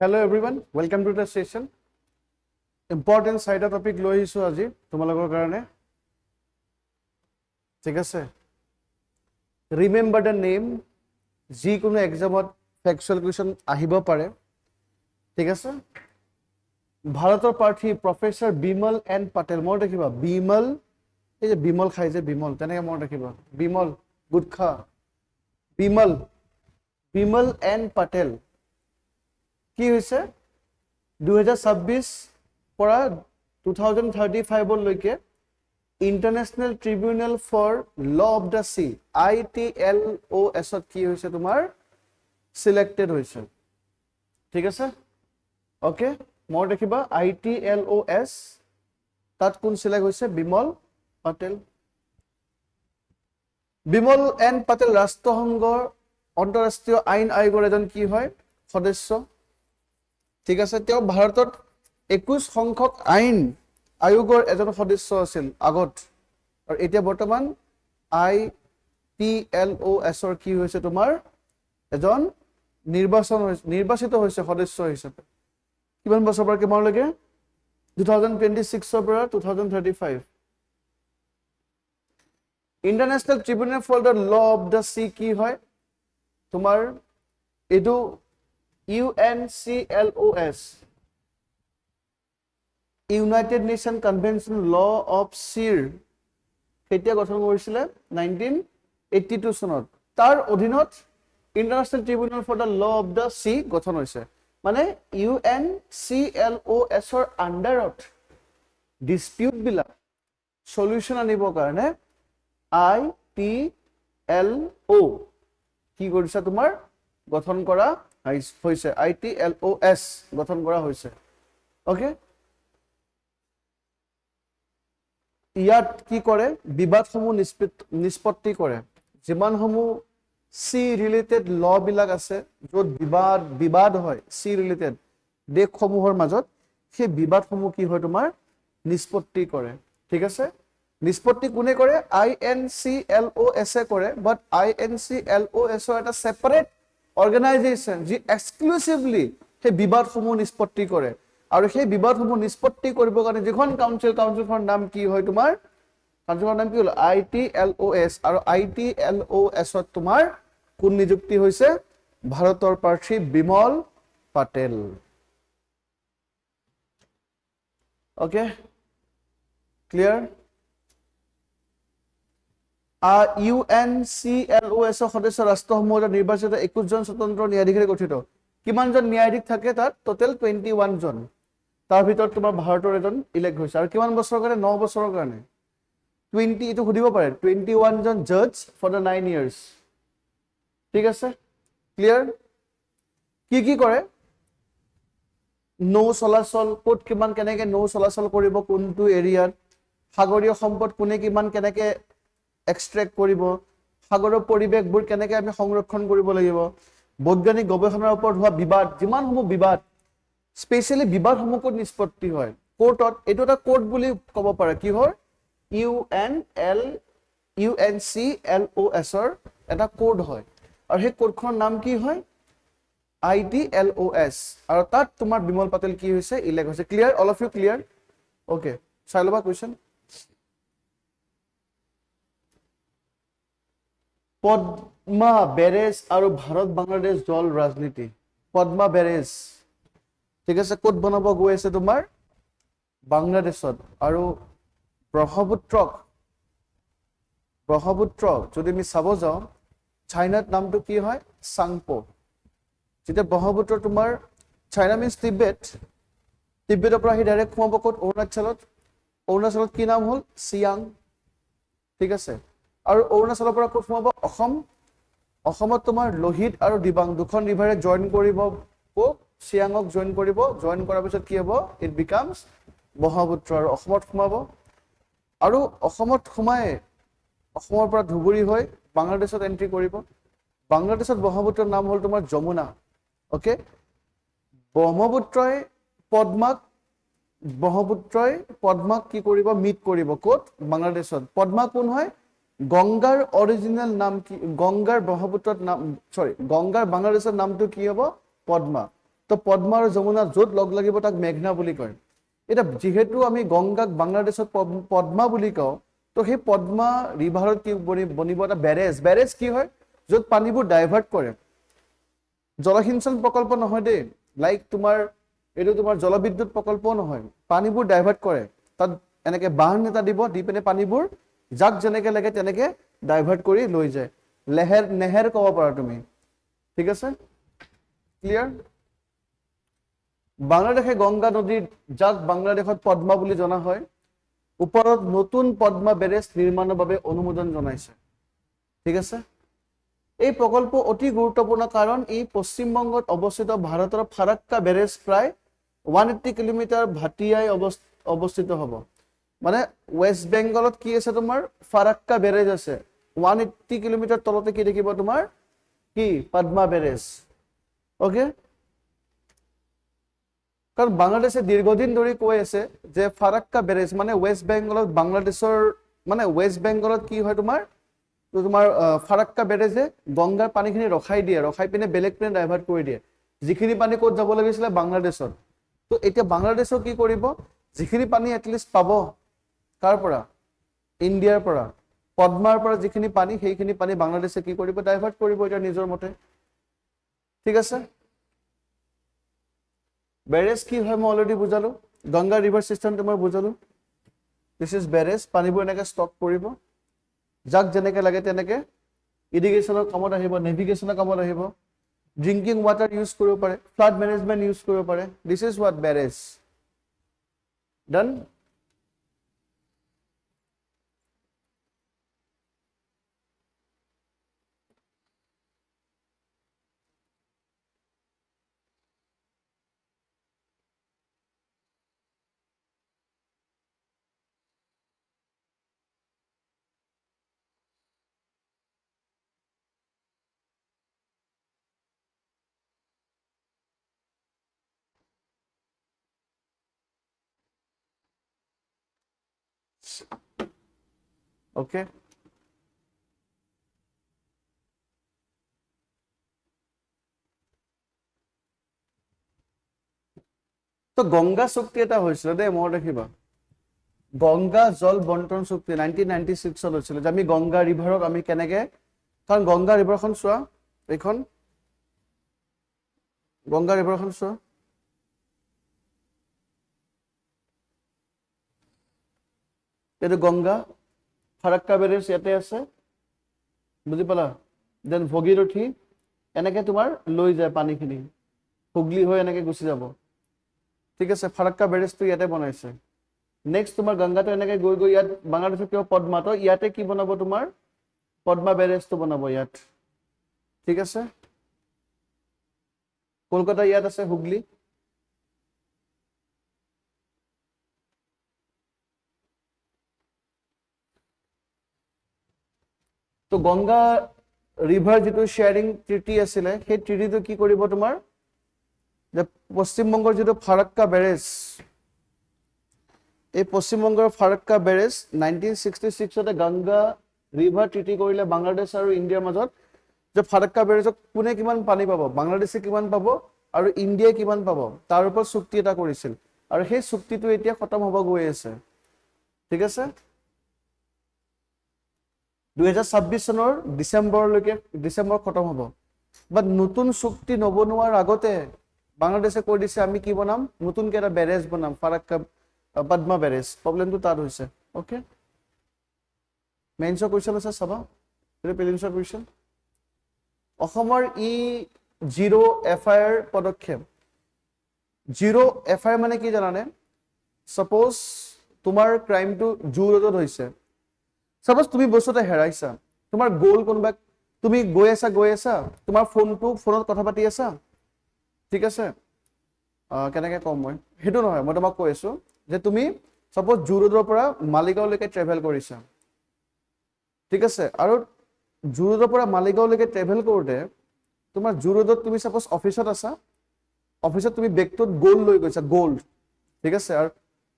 Hello everyone, welcome to the session. Important side topic লৈ আহিছো আজি তোমালোকৰ কাৰণে ঠিক আছে ৰিমেম্বাৰ দ্য নেম যিকোনো এক্সামত ফেকচুৱেল কুৱেশ্যন আহিব পাৰে ঠিক আছে ভাৰতৰ প্ৰাৰ্থী প্ৰফেসৰ বিমল এন পাটেল মনত ৰাখিবা বিমল এই যে বিমল খাই যে বিমল তেনেকৈ মনত ৰাখিবা বিমল গুটখা বিমল এন পাটেল কি হৈছে 2026 পৰা 2035 লৈকে international tribunal for law of the sea ITLOS কি হৈছে তোমাৰ সিলেক্টেড হৈছে ঠিক আছে ওকে মনত ৰাখিবা ITLOS তাত কোন সিলেক্ট হৈছে বিমল পাটেল বিমল এন পাটেল ৰাষ্ট্ৰসংঘৰ অন্তঃৰাষ্ট্ৰীয় আইন আয়োগৰ এজন কি হয় সদস্য ঠিক আছে তেওঁ ভাৰতত 21 সংখ্যক আইন আয়োগৰ এজন সদস্য আছিল আগত আৰু এতিয়া বৰ্তমান ITLOS ৰ কি হৈছে তোমাৰ এজন নিৰ্বাচিত হৈছে সদস্য হিচাপে কিমান বছৰ পৰা কিমানলৈকে 2026 ৰ পৰা 2035 international tribunal for the law of the sea কি হয় তোমাৰ এটো UNCLOS united nation convention law of সিৰ কেতিয়া গঠন কৰিছিলে 1982 চনত তাৰ অধীনত international tribunal for the law of the sea গঠন হৈছে মানে UNCLOS ৰ আন্ডাৰত ডিসপিউট বিলাক সলিউশন আনিবৰ কাৰণে ITLO কি কৰিছে তোমাৰ গঠন কৰা হৈছে ITLOS গঠন কৰা হৈছে ওকে ইয়াত কি কৰে বিবাদসমূহ নিষ্পত্তি কৰে যিমানসমূহ সি ৰিলেটেড ল বিলাক আছে য'ত বিবাদ হয় সি ৰিলেটেড দেশসমূহৰ মাজত সেই বিবাদসমূহ কি হয় তোমাৰ নিষ্পত্তি কৰে ঠিক আছে নিষ্পত্তি কোনে কৰে INCLOS কৰে বাট INCLOS ৰ এটা সেপাৰেট অৰ্গানাইজেশ্যন যি এক্সক্লুসিভলি সেই বিবাদসমূহ নিষ্পত্তি কৰে আৰু সেই বিবাদসমূহ নিষ্পত্তি কৰিবৰ কাৰণে যিখন কাউন্সিলখনৰ নাম কি হয় তোমাৰ কাউন্সিলখনৰ নাম কি হ'ল ITLOS আৰু ITLOS ত তোমাৰ কোন নিযুক্তি হৈছে ভাৰতৰ প্ৰাৰ্থী Bimal Patel okay clear UNCLOS সদস্য ৰাষ্ট্ৰসমূহৰ নিৰ্বাচিত 21 জন স্বতন্ত্ৰ ন্যায়াধীশে গঠিত কিমানজন ন্যায়াধীশ থাকে তাত টোটাল 21 জন তাৰ ভিতৰত তোমাৰ ভাৰতৰ এজন ইলেক্ট হৈছে আৰু কিমান বছৰৰ কাৰণে 9 বছৰৰ কাৰণে 20 এটো খুদিব পাৰে 21 জন জাজ ফৰ দা 9 ইয়াৰ্স ঠিক আছে ক্লিয়াৰ কি কৰে নৌ চলাচল কোট কিমান কেনেকে নৌ চলাচল কৰিব কোনটো এৰিয়াত সাগৰীয় সম্পদ কোনে কিমান কেনেকে এক্সট্ৰেক্ট কৰিব সাগৰৰ পৰিবেশবোৰ কেনেকে আমি সংৰক্ষণ কৰিব লাগিব বৈজ্ঞানিক গৱেষণাৰ ওপৰত হোৱা বিবাদ যিমানসমূহ বিবাদ স্পেশালি বিবাদসমূহ কোট নিষ্পত্তি হয় কোৰ্টত এটো এটা কোৰ্ট বুলি ক'ব পাৰে কি হয় UNCLOS ৰ এটা কোড হয় আৰু সেই কোডখনৰ নাম কি হয় ITLOS আৰু তাত তোমাৰ বিমল পাটেল কি হৈছে ইলেক্ট হৈছে clear all of you clear okay চাই লবা কোৱেশ্চন পদ্মা বেৰেজ আৰু ভাৰত বাংলাদেশ জল ৰাজনীতি পদ্মা বেৰেজ ঠিক আছে ক'ত বনাব গৈ আছে তোমাৰ বাংলাদেশত আৰু ব্ৰহ্মপুত্ৰ যদি আমি চাব যাওঁ চাইনাত নামটো কি হয় চাংপো যেতিয়া ব্ৰহ্মপুত্ৰ তোমাৰ চাইনা মিন্স তিব্বেতৰ পৰা আহি ডাইৰেক্ট সোমাব ক'ত অৰুণাচলত কি নাম হ'ল চিয়াং ঠিক আছে আৰু অৰুণাচলৰ পৰা ক'ত সোমাব অসমত তোমাৰ লোহিত আৰু দিবাং দুখন ৰিভাৰে জয়েন কৰিব চিয়াঙক জয়েন কৰাৰ পিছত কি হ'ব ইট বিকামছ ব্ৰহ্মপুত্ৰ আৰু অসমত সোমাব আৰু অসমত সোমাই অসমৰ পৰা ধুবুৰী হৈ বাংলাদেশত এন্ট্ৰি কৰিব বাংলাদেশত ব্ৰহ্মপুত্ৰৰ নাম হ'ল তোমাৰ যমুনা ওকে ব্ৰহ্মপুত্ৰই পদ্মাক কি কৰিব মিট কৰিব ক'ত বাংলাদেশত পদ্মা কোন হয় গংগাৰ অৰিজিনেল নাম কি গংগাৰ ব্ৰহ্মপুত্ৰৰ নাম গংগাৰ বাংলাদেশৰ নামটো কি হ'ব পদ্মা তো পদ্মা আৰু যমুনা য'ত লগ লাগিব তাক মেঘনা বুলি কয়। এতিয়া যিহেতু আমি গংগাক বাংলাদেশত পদ্মা বুলি কওঁ, তো সেই পদ্মা ৰিভাৰত কি বনিব এটা বেৰেজ। বেৰেজ কি হয়? য'ত পানীবোৰ ডাইভাৰ্ট কৰে। জলসিঞ্চন প্ৰকল্প নহয় দেই, লাইক তোমাৰ এইটো তোমাৰ জলবিদ্যুৎ প্ৰকল্পও নহয়, পানীবোৰ ডাইভাৰ্ট কৰে। তাত এনেকে বান্ধ এটা দিব, দি পিনে পানীবোৰ যাক যেনেকে লাগে তেনেকে ডাইভাৰ্ট কৰি লৈ যায়। নেহেৰ ক'ব পাৰা তুমি। ঠিক আছে, ক্লিয়াৰ? বাংলাদেশে গংগা নদীৰ, যাক বাংলাদেশত পদ্মা বুলি জনা হয়, ওপৰত নতুন পদ্মা বেৰেজ নিৰ্মাণৰ বাবে অনুমোদন জনাইছে। ঠিক আছে, এই প্ৰকল্প অতি গুৰুত্বপূৰ্ণ কাৰণ ই পশ্চিমবংগত অৱস্থিত ভাৰতৰ ফাৰাক্কা বেৰেজ প্ৰায় 180 কিলোমিটাৰ ভাটিয়াই অৱস্থিত হ'ব। মানে ৱেষ্ট বেংগলত কি আছে তোমাৰ? ফাৰাক্কা বেৰেজ আছে। 180 কিলোমিটাৰ তলতে কি দেখিব তোমাৰ? কি? পদ্মা বেৰেজ। অ'কে, কাৰণ বাংলাদেশে দীৰ্ঘদিন ধৰি কৈ আছে যে ফাৰাক্কা বেৰেজ মানে ৱেষ্ট বেংগলত বাংলাদেশৰ, মানে ৱেষ্ট বেংগলত কি হয় তোমাৰ ফাৰাক্কা বেৰেজে গংগাৰ পানীখিনি ৰখাই দিয়ে, ৰখাই পিনে বেলেগ পিনে ডাইভাৰ্ট কৰি দিয়ে, যিখিনি পানী ক'ত যাব লাগিছিলে? বাংলাদেশত। তো এতিয়া বাংলাদেশক কি কৰিব? যিখিনি পানী এটলিষ্ট পাব কাৰ পৰা? ইণ্ডিয়াৰ পৰা। পদ্মাৰ পৰা যিখিনি পানী, সেইখিনি পানী বাংলাদেশে কি কৰিব? ডাইভাৰ্ট কৰিব এতিয়া নিজৰ মতে। ঠিক আছে, বেৰেজ কি হয় মই অলৰেডি বুজালো, গংগা ৰিভাৰ চিষ্টেমটো মই বুজালো। দিছ ইজ বেৰেজ, পানীবোৰ এনেকে ষ্টক কৰিব, যাক যেনেকে লাগে তেনেকে ইৰিগেশ্যনৰ কামত আহিব, নেভিগেশ্যনৰ কামত আহিব, ড্ৰিংকিং ৱাটাৰ ইউজ কৰিব পাৰে, ফ্লাড মেনেজমেণ্ট ইউজ কৰিব পাৰে। This is what barrage. Done? Okay, তো গংগা চুক্তি এটা হৈছিলে দেই, মনত ৰাখিবা। গংগা জল বন্টন চুক্তি 1996 হৈছিলে, যে আমি গংগা ৰিভাৰক আমি কেনেকে, কাৰণ গংগা ৰিভাৰখন চোৱা, এইখন গংগা ৰিভাৰখন চোৱা, এইটো গংগা, ফাৰাক্কা বেৰেজ ইয়াতে আছে, বুজি পালা? দেন ভগীৰথী এনেকে তোমাৰ লৈ যায় পানীখিনি, হুগলি হৈ এনেকে গুচি যাব। ঠিক আছে, ফাৰাক্কা বেৰেজটো ইয়াতে বনাইছে। নেক্সট তোমাৰ গংগাটো এনেকে গৈ গৈ ইয়াত বাংলাদেশত কিয় পদ্মা, তো ইয়াতে কি বনাব তোমাৰ? পদ্মা বেৰেজটো বনাব ইয়াত। ঠিক আছে, কলকাতা ইয়াত আছে, হুগলি। তো গংগা ৰিভাৰ যিটো শ্বেয়াৰিং ট্ৰিটি আছিলে, সেই ট্ৰিটিটো কি কৰিব তোমাৰ? যে পশ্চিমবংগৰ যিটো ফাৰাক্কা বেৰেজ, এই পশ্চিমবংগৰ Farakka barrage 1966 Ganga river treaty কৰিলে বাংলাদেশ আৰু ইণ্ডিয়াৰ মাজত, যে ফাৰাক্কা বেৰেজক কোনে কিমান পানী পাব, বাংলাদেশে কিমান পাব আৰু ইণ্ডিয়াই কিমান পাব, তাৰ ওপৰত চুক্তি এটা কৰিছিল। আৰু সেই চুক্তিটো এতিয়া খতম হ'ব গৈ আছে। ঠিক আছে, 2026 চনৰ ডিচেম্বৰ খতম হ'ব। বাট নতুন চুক্তি নবনোৱাৰ আগতে বাংলাদেশে কৈ দিছে আমি কি বনাম? নতুনকে এটা বেৰেজ বনাম, ফাৰাক্কা পদ্মা বেৰেজ। প্ৰব্লেমটো তাত হৈছে। অ'কে, মেইনছৰ কুৱেশ্যন আছে চাবা, প্ৰিলিমছৰ কুৱেশ্যন। অসমৰ জিৰ' FIR পদক্ষেপ। জিৰ' FIR মানে কি জানানে? ছাপ'জ তোমাৰ ক্ৰাইমটো জু ৰোডত হৈছে, ছাপ'জ তুমি বস্তু এটা হেৰাইছা, তোমাৰ গ'ল কোনোবা, তুমি গৈ আছা, তোমাৰ ফোনত কথা পাতি আছা, ঠিক আছে, কেনেকে কম মই, সেইটো নহয়, মই তোমাক কৈ আছো যে তুমি ছাপ'জ জু ৰোডৰ পৰা মালিগাঁওলৈকে ট্ৰেভেল কৰিছা, ঠিক আছে, আৰু জু ৰোডৰ পৰা মালিগাঁওলৈকে ট্ৰেভেল কৰোঁতে তোমাৰ জু ৰোডত তুমি ছাপ'জ অফিচত আছা, অফিচত তুমি বেগটোত গ'ল্ড লৈ গৈছা, গ'ল্ড, ঠিক আছে, আৰু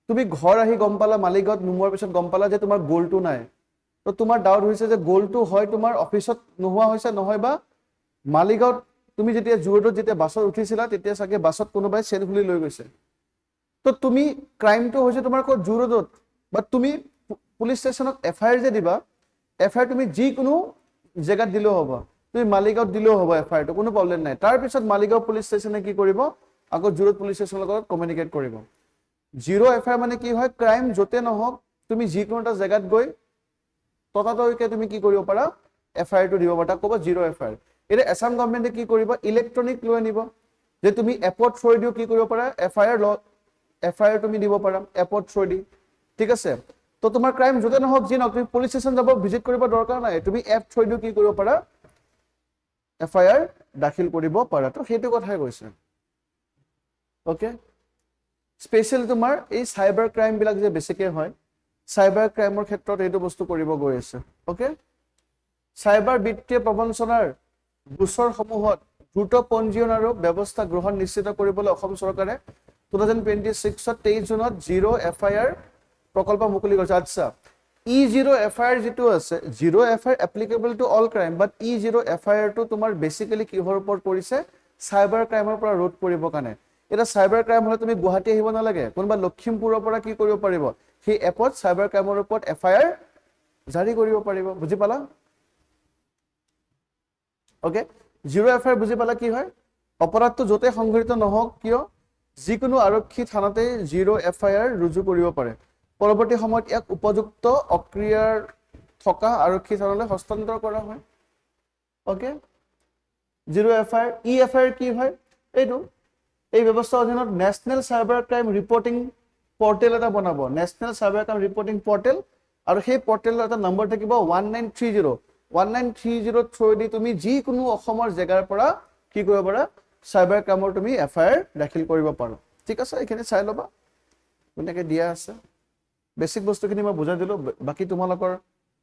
তুমি ঘৰ আহি গম পালা, মালিগাঁৱত নোমোৱাৰ পিছত গম পালা যে তোমাৰ গ'ল্ডটো নাই। তো তোমাৰ ডাউট হৈছে যে গ'ল্ডটো হয় তোমাৰ অফিচত নোহোৱা হৈছে, নহয় বা মালিগাঁৱত তুমি যেতিয়া জুৰোডত যেতিয়া বাছত উঠিছিলা তেতিয়া চাগে বাছত কোনোবাই চেল খুলি লৈ গৈছে তো তুমি ক্ৰাইমটো হৈছে তোমাৰ ক'ত জুৰোডত বাট তুমি পুলিচ ষ্টেচনত এফআইআৰ যে দিবা এফআইআৰ তুমি যিকোনো জেগাত দিলেও হ'ব তুমি মালিগাঁৱত দিলেও হ'ব এফআইআৰটো কোনো প্ৰব্লেম নাই তাৰপিছত মালিগাঁও পুলিচ ষ্টেচনে কি কৰিব আকৌ জুৰোড পুলিচ ষ্টেচনৰ লগত কমিউনিকেট কৰিব জিৰ' এফআইআৰ মানে কি হয় ক্ৰাইম য'তে নহওক তুমি যিকোনো এটা জেগাত গৈ ততাতৈকে তুমি কি কৰিব পাৰা এফআইআৰটো দিব পাৰা তাক ক'ব জিৰ' এফআইআৰ এতিয়া আসাম গভৰ্ণমেণ্টে কি কৰিব ইলেক্ট্ৰনিক লৈ আনিব যে তুমি এপত থ্ৰু দিও কি কৰিব পাৰা এফআইআৰ তুমি দিব পাৰা এপত থ্ৰু দি ঠিক আছে তো তোমাৰ ক্ৰাইম য'তে নহওক যি নহওক তুমি পুলিচ ষ্টেচন যাব ভিজিট কৰিব দৰকাৰ নাই তুমি এপ থ্ৰু দিও কি কৰিব পাৰা এফআইআৰ দাখিল কৰিব পাৰা তো সেইটো কথাই কৈছে ওকে স্পেশাল তোমাৰ এই সাইবাৰ ক্ৰাইম বিলাক যে বেছিকে হয় সাইবাৰ ক্ৰাইমৰ ক্ষেত্ৰত এইটো বস্তু কৰিব গৈ আছে ওকে সাইবাৰ বিত্তীয় প্ৰবঞ্চনাৰ গোচৰসমূহত দ্ৰুত পঞ্জীয়ন আৰু ব্যৱস্থা গ্ৰহণ নিশ্চিত কৰিবলৈ অসম চৰকাৰে 2026 23 জুনত জিৰ' এফআইআৰ প্ৰকল্প মুকলি কৰিছে আচ্ছা জিৰ' এফআইআৰ যেটো আছে zero' FIR applicable to all crime but zero' FIR টো তোমাৰ বেসিক্যালি কিহৰ ওপৰত পৰিছে সাইবাৰ ক্ৰাইমৰ পৰা ৰোধ কৰিব কাৰণে এটা সাইবাৰ ক্ৰাইম হলে তুমি গুৱাহাটী আহিব নালাগে কোনবা লখিমপুৰৰ পৰা কি কৰিব পাৰিব সেই এপত সাইবাৰ ক্ৰাইমৰ ওপৰত এফআইআৰ জাৰি কৰিব পাৰিব বুজি পালা ওকে জিৰ' এফআইআৰ বুজি পালা কি হয় অপৰাধটো যতে সংঘটিত নহওক কিয় যিকোনো আৰক্ষী থানাতে জিৰ' এফআইআৰ ৰুজু কৰিব পাৰে পৰৱৰ্তী সময়ত এক উপযুক্ত অক্ৰিয়াৰ থকা আৰক্ষী থানালৈ হস্তান্তৰ কৰা হয় ওকে জিৰ' এফআইআৰ এফআইআৰ কি হয় এইটো এই ব্যৱস্থাৰ অধীনত national cyber crime reporting portal এটা বনাব national cyber crime reporting portal আৰু সেই পৰ্টেলৰ এটা নম্বৰ থাকিব 1930 থ্ৰু দি তুমি যিকোনো অসমৰ জেগাৰ পৰা কি কৰিব পাৰা সাইবাৰ ক্ৰাইমৰ তুমি এফআইআৰ দাখিল কৰিব পাৰা ঠিক আছে এখানে চাই লবা কোনকে দিয়া আছে বেসিক বস্তুখিনি মই বুজাই দিলো বাকি তোমালোকৰ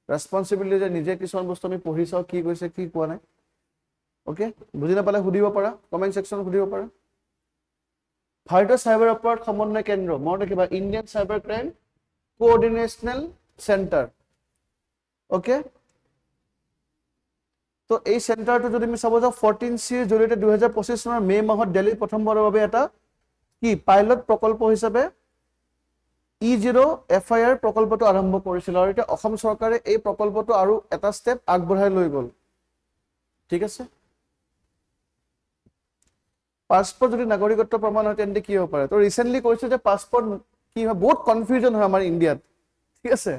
ৰেসপন্সিবিলিটি যে নিজে কিছুমান বস্তু আমি পঢ়ি চাও কি কৈছে কি কোৱা নাই ওকে বুজি নাপালে সুধিব পাৰা কমেন্ট সেকশন সুধিব পাৰা ভাৰতীয় সাইবাৰ অপৰাধ সমন্বয় কেন্দ্ৰ মনত ৰাখিবা Indian cyber crime coordination centre okay তো এই চেণ্টাৰটো যদি আমি চাব যাও 14C ৰ জৰিয়তে 2025 চনৰ মে মাহত দিল্লীত প্ৰথমবাৰৰ বাবে এটা কি পাইলট প্ৰকল্প হিচাপে জিৰ' এফআইআৰ প্ৰকল্পটো আৰম্ভ কৰিছিল আৰু এটা অসম চৰকাৰে এই প্ৰকল্পটো আৰু এটা ষ্টেপ আগবঢ়াই লৈ গ'ল ঠিক আছে পাসপোৰ্ট যদি নাগৰিকত্ব প্ৰমাণ হয় তেন্তে কি হ'ব পাৰে তো ৰিসেন্টলি কৈছে যে পাসপোৰ্ট কি হয় বহুত কনফিউজন হয় আমাৰ ইন্ডিয়াত ঠিক আছে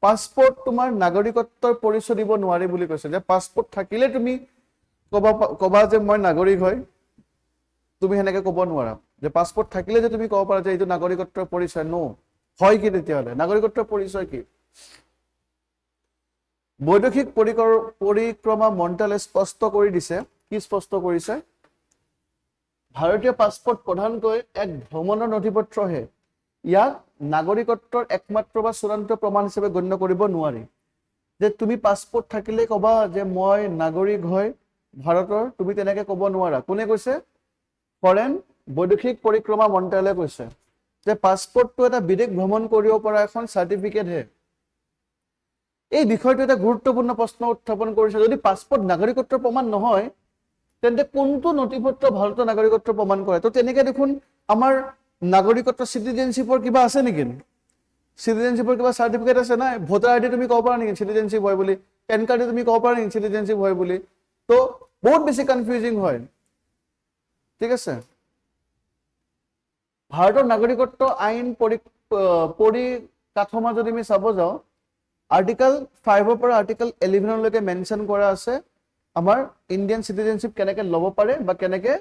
পাসপোৰ্ট তোমাৰ নাগৰিকত্বৰ পৰিচয় দিব নোৱাৰি বুলি কৈছে যে পাসপোৰ্ট থাকিলে তুমি কবা যে মই নাগৰিক হয় তুমি হেনেকে ক'ব নোৱাৰা যে পাসপোৰ্ট থাকিলে যে তুমি ক'ব পাৰা যে এইটো নাগৰিকত্বৰ পৰিচয় নো হয় কি তেতিয়াহলে নাগৰিকত্বৰ পৰিচয় কি বৈদেশিক পৰিক্ৰমা মন্ত্ৰালয়ে স্পষ্ট কৰি দিছে কি স্পষ্ট কৰিছে ভাৰতীয় পাসপোৰ্ট প্ৰধানকৈ এক ভ্ৰমণৰ নথিপত্ৰহে ইয়াক নাগৰিকত্বৰ একমাত্ৰ বা চূড়ান্ত প্ৰমাণ হিচাপে গণ্য কৰিব নোৱাৰি যে তুমি পাসপোৰ্ট থাকিলে কবা যে মই নাগৰিক হয় ভাৰতৰ তুমি তেনেকে ক'ব নোৱাৰা কোনে কৈছে ফৰেন বৈদেশিক পৰিক্ৰমা মন্ত্ৰালয়ে কৈছে যে পাসপোৰ্টটো এটা বিদেশ ভ্ৰমণ কৰিব পৰা এখন সাৰ্টিফিকেট হে এই বিষয়টো এটা গুৰুত্বপূৰ্ণ প্ৰশ্ন উত্থাপন কৰিছে যদি পাসপোৰ্ট নাগৰিকত্বৰ প্ৰমাণ নহয় তেন্তে কোনটো নথিপত্ৰ ভাৰতৰ নাগৰিকত্ব প্ৰমাণ কৰে তো তেনেকে দেখোন আমাৰ নাগৰিকত্ব সিটিজেনশিপৰ কিবা আছে নেকি সিটিজেনশিপৰ কিবা সাৰ্টিফিকেট আছে না ভোটাৰ আইডি তুমি ক'ব পাৰা নেকি সিটিজেনশিপ হয় বুলি পেন কাৰ্ড তুমি ক'ব পাৰা নেকি সিটিজেনশিপ হয় বুলি তো বহুত বেছি কনফিউজিং হয় ঠিক আছে ভাৰতৰ নাগৰিকত্ব আইন পৰিকাঠামো যদি আমি চাব যাও আৰ্টিকল 5 ৰ পৰা আৰ্টিকল 11 লৈকে মেনশন কৰা আছে আমাৰ ইন্ডিয়ান সিটিজেনশিপ কেনেকে লব পাৰে বা কেনেকে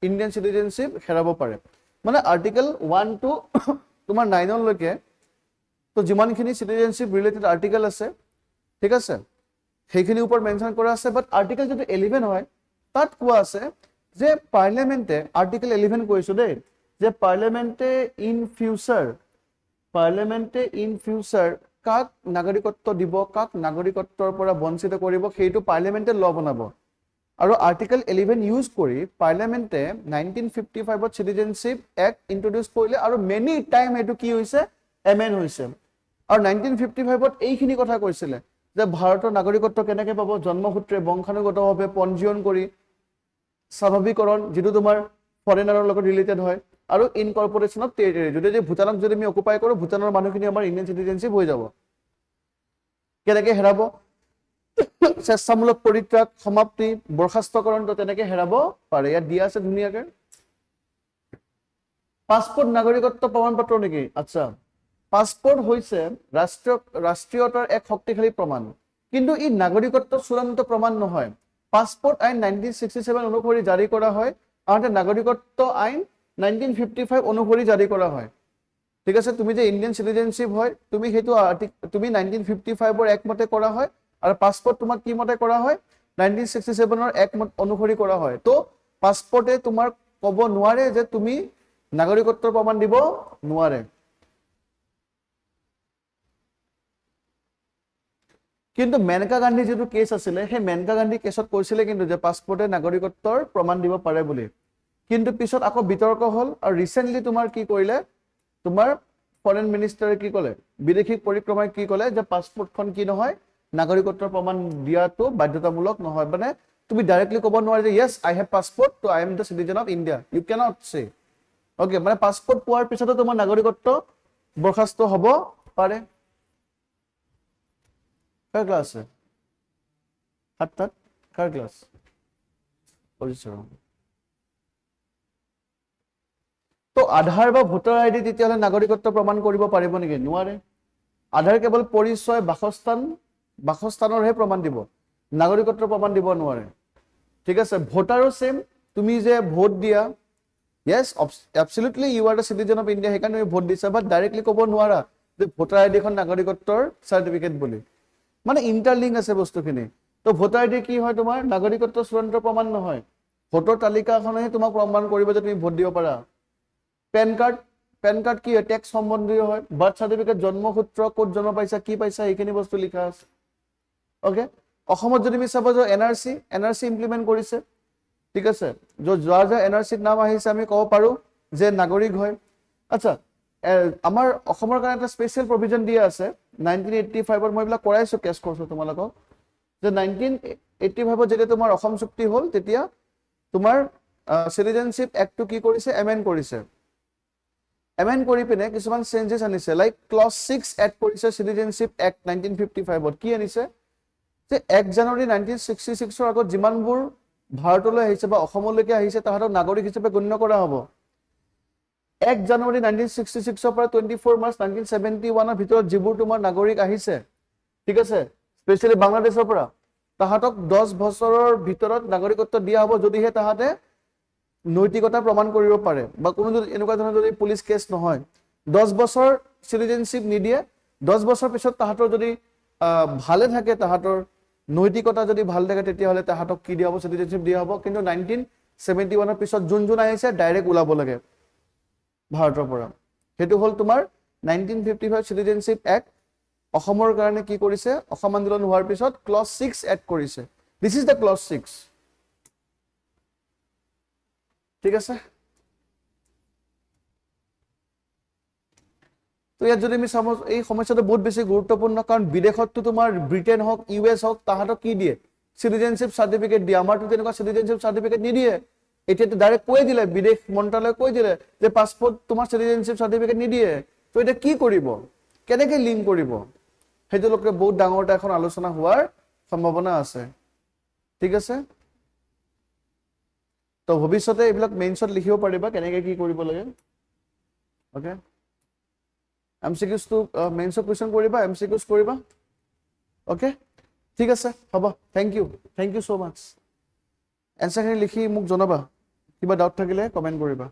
ইন্ডিয়ান সিটিজেনশিপ হেৰাব পাৰে মানে আৰ্টিকল 1 টু তোমাৰ 9 লৈকে তো যিমানখিনি সিটিজেনশিপ ৰিলেটেড আৰ্টিকল আছে ঠিক আছে সেইখিনি ওপৰত মেনশন কৰা আছে বাট আৰ্টিকল যেটো 11 হয় তাত কোৱা আছে যে পাৰ্লিয়ামেন্টে আৰ্টিকল 11 কৈছো দেই যে পাৰ্লিয়ামেন্টে ইন ফিউচাৰ কাক নাগৰিকত্ব দিব কাক নাগৰিকত্বৰ পৰা বঞ্চিত কৰিব সেইটো পাৰ্লিয়ামেন্টে ল বনাব আৰু আৰ্টিকল 11 ইউজ কৰি পাৰ্লিয়ামেন্টে 1955 ত সিটিজেনশিপ এক্ট ইন্ট্ৰোডিউস কৰিলে আৰু মেনি টাইম এটো কি হৈছে এমেন্ড হৈছে আৰু 1955 ত এইখিনি কথা কৈছিলে যে ভাৰতৰ নাগৰিকত্ব কেনেকৈ পাব জন্মসূত্ৰে বংশানুগতভাৱে পঞ্জীয়ন কৰি স্বাভাৱিকৰণ যিটো তোমাৰ ফৰেনাৰৰ লগত ৰিলেটেড হয়, আৰু ইনকৰ্পৰেশ্যন অফ টেৰিটৰি, যদি ভূটানক যদি আমি অকুপাই কৰোঁ, ভূটানৰ মানুহখিনি আমাৰ ইণ্ডিয়ান চিটিজেনশ্বিপ হৈ যাব। কেনেকৈ হেৰাব? স্বেচ্ছামূলক পৰিত্যাগ, সমাপ্তি, বৰ্খাস্তকৰণটো তেনেকৈ হেৰাব পাৰে। ইয়াত দিয়া আছে ধুনীয়াকৈ। পাছপোৰ্ট নাগৰিকত্ব প্ৰমাণ পত্ৰ নেকি? আচ্ছা, পাছপোৰ্ট হৈছে ৰাষ্ট্ৰীয়তাৰ এক শক্তিশালী প্ৰমাণ, কিন্তু ই নাগৰিকত্বৰ চূড়ান্ত প্ৰমাণ নহয়। পাছপোৰ্ট আইন 1967 অনুসৰি জাৰি কৰা হয়, আনহাতে নাগৰিকত্ব আইন 1955 অনুসৰি জাৰি কৰা হয়। ঠিক আছে, তুমি যে ইণ্ডিয়ান চিটিজেনশ্বিপ হয়, তুমি সেইটো তুমি 1955ৰ একমতে কৰা হয়, আৰু পাছপোৰ্ট তোমাক কি মতে কৰা হয়? 1967ৰ একমত অনুসৰি কৰা হয়। তো পাছপোৰ্টে তোমাক ক'ব নোৱাৰে যে তুমি নাগৰিকত্বৰ প্ৰমাণ দিব নোৱাৰে। কিন্তু মেনকা গান্ধী যিটো কেছ আছিলে, সেই মেনকা গান্ধী কেছত কৈছিলে কিন্তু যে পাছপোৰ্টে নাগৰিকত্বৰ প্ৰমাণ দিব পাৰে বুলি। কিন্তু পিছত আকৌ বিতৰ্ক হ'ল, আৰু ৰিচেণ্টলি তোমাৰ কি কৰিলে, তোমাৰ ফৰেন মিনিষ্টাৰে কি ক'লে, বিদেশী পৰিক্ৰমাই কি ক'লে, যে পাছপোৰ্টখন কি নহয়, নাগৰিকত্বৰ প্ৰমাণ দিয়াটো বাধ্যতামূলক নহয়। মানে তুমি ডাইৰেক্টলি ক'ব নোৱাৰা যে য়েছ আই হেভ পাছপোৰ্ট, ত' I am the citizen of India, you can't say. Okay, মানে পাছপোৰ্ট পোৱাৰ পিছতো তোমাৰ নাগৰিকত্ব বৰ্খাস্ত হ'ব পাৰে। কাৰ ক্লাছ আছে? 7টাত কাৰ ক্লাছ? তো আধাৰ বা ভোটাৰ আইডি তেতিয়াহ'লে নাগৰিকত্ব প্ৰমাণ কৰিব পাৰিব নেকি? নোৱাৰে। আধাৰ কেৱল পৰিচয়, বাসস্থানৰহে প্ৰমাণ দিব, নাগৰিকত্বৰ প্ৰমাণ দিব নোৱাৰে। ঠিক আছে, ভোটাৰো ছেম, তুমি যে ভোট দিয়া, yes absolutely you are the citizen of India, সেইকাৰণে তুমি ভোট দিছা, বাট ডাইৰেক্টলি ক'ব নোৱাৰা যে ভোটাৰ আইডিখন নাগৰিকত্বৰ চাৰ্টিফিকেট বুলি। মানে ইণ্টাৰলিংক আছে বস্তুখিনি। তো ভোটাৰ আইডি কি হয়, তোমাৰ নাগৰিকত্বৰ চূড়ান্ত প্ৰমাণ নহয়, ভোটৰ তালিকাখনেহে তোমাক প্ৰমাণ কৰিব যে তুমি ভোট দিব পাৰা। পেন কাৰ্ড কি হয়? টেক্স সম্বন্ধীয় হয়। বাৰ্থ চাৰ্টিফিকেট, জন্মসূত্ৰ, ক'ত জন্ম পাইছা, কি পাইছা, সেইখিনি বস্তু লিখা আছে। অ'কে, অসমত যদি আমি চাব যাওঁ, এনআৰচি ইমপ্লিমেণ্ট কৰিছে। ঠিক আছে, যাৰ এনআৰচিত নাম আহিছে আমি ক'ব পাৰোঁ যে নাগৰিক হয়। আচ্ছা, আমাৰ অসমৰ কাৰণে এটা স্পেচিয়েল প্ৰভিজন দিয়া আছে 1985ত, মই এইবিলাক কৰাইছোঁ কেছ কৰ্চত তোমালোকক, যে 1985ত যেতিয়া তোমাৰ অসম চুক্তি হ'ল, তেতিয়া তোমাৰ চিটিজেনশ্বিপ এক্টটো কি কৰিছে? এমেণ্ড কৰিছে। এমেণ্ড কৰি পিনে কিছুমান চেঞ্জেছ আনিছে, লাইক ক্লজ 6 এড কৰিছে চিটিজেনশ্বিপ এক্ট 1955ত। কি আনিছে? যে 1 জানুৱাৰী 1966ৰ আগত যিমানবোৰ ভাৰতলৈ আহিছে বা অসমলৈকে আহিছে, তাহাঁতক নাগৰিক হিচাপে গণ্য কৰা হ'ব। 1 জানুৱাৰী 1966ৰ পৰা 24 মাৰ্চ 1971ৰ ভিতৰত যিবোৰ তোমাৰ নাগৰিক আহিছে, ঠিক আছে, স্পেচিয়েলি বাংলাদেশৰ পৰা, তাহাঁতক 10 বছৰৰ ভিতৰত নাগৰিকত্ব দিয়া হ'ব, যদিহে তাহাঁতে নৈতিকতা প্ৰমাণ কৰিব পাৰে, বা কোনো যদি এনেকুৱা ধৰণৰ যদি পুলিচ কেছ নহয়। 10 বছৰ চিটিজেনশ্বিপ নিদিয়ে, 10 বছৰ পিছত তাহাঁতৰ যদি ভালে থাকে, তাহাঁতৰ নৈতিকতা যদি ভাল থাকে, তেতিয়াহ'লে তাহাঁতক কি দিয়া হ'ব? চিটিজেনশ্বিপ দিয়া হ'ব। কিন্তু 1971ৰ পিছত যোন আহিছে, ডাইৰেক্ট ওলাব লাগে ভাৰতৰ পৰা। সেইটো হ'ল তোমাৰ 1955 চিটিজেনশ্বিপ এক্ট। অসমৰ কাৰণে কি কৰিছে? অসম আন্দোলন হোৱাৰ পিছত ক্লজ 6 এড কৰিছে। This is the clause 6। ঠিক আছে, তো ইয়াত যদি আমি চাব, এই সমস্যাটো বহুত বেছি গুৰুত্বপূৰ্ণ, কাৰণ বিদেশততো তোমাৰ ব্ৰিটেইন হওক, US হওক, তাহাঁতক কি দিয়ে? চিটিজেনশ্বিপ চাৰ্টিফিকেট দিয়ে। আমাৰতো তেনেকুৱা চিটিজেনশ্বিপ চাৰ্টিফিকেট নিদিয়ে। এতিয়াতো ডাইৰেক্ট কৈ দিলে, বিদেশ মন্ত্ৰালয়ে কৈ দিলে যে পাছপোৰ্ট তোমাৰ চিটিজেনশ্বিপ চাৰ্টিফিকেট নিদিয়ে। তো এতিয়া কি কৰিব? কেনেকৈ লিংক কৰিব? সেইটোলৈকে বহুত ডাঙৰ এটা এখন আলোচনা হোৱাৰ সম্ভাৱনা আছে। ঠিক আছে, তো ভৱিষ্যতে এইবিলাক মেইনছত লিখিব পাৰিবা, কেনেকৈ কি কৰিব লাগে। অ'কে, MCQটো মেইনছত কুৱেশ্যন কৰিবা, MCQs কৰিবা। অ'কে, ঠিক আছে, হ'ব, থেংক ইউ ছ' মাছ। এনচাৰখিনি লিখি মোক জনাবা, কিবা ডাউট থাকিলে কমেণ্ট কৰিবা।